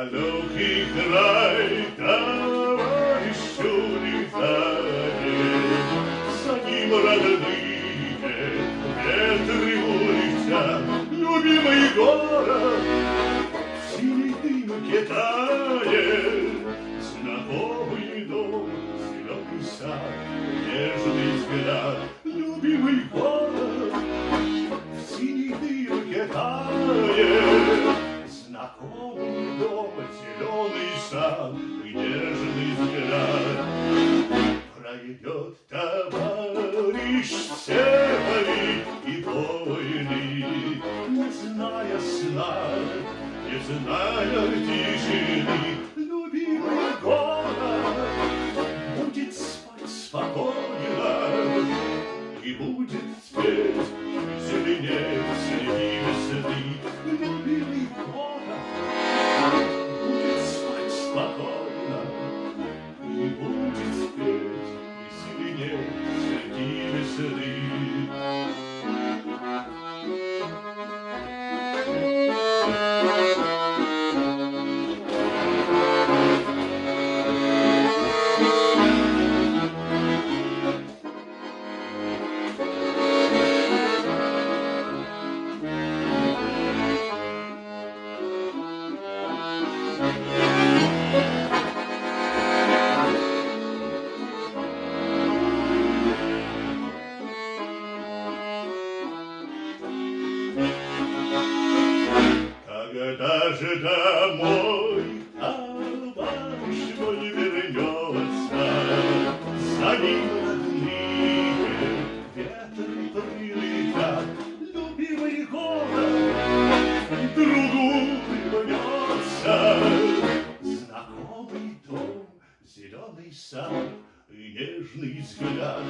Далекий край товарищу летает, за ним родные ветры улетят. Любимый город в синей дымке тает, знакомый дом, зеленый сад, нежный взгляд. Любимый город в синей дымке тает, знакомый дом, зеленый сад и нежный взгляд. Пройдет товарищ серый и войны, не зная сна, не зная тишины. Любимый город будет спать спокойно и будет спеть, зеленеть среди весны. Любимый город будет спать спокойно и будет спеть, зеленеть среди весны. Когда же домой товарищ мой вернется, за ним родные ветры прилетят. Любимый город к другу вернется, знакомый дом, зеленый сад и нежный взгляд.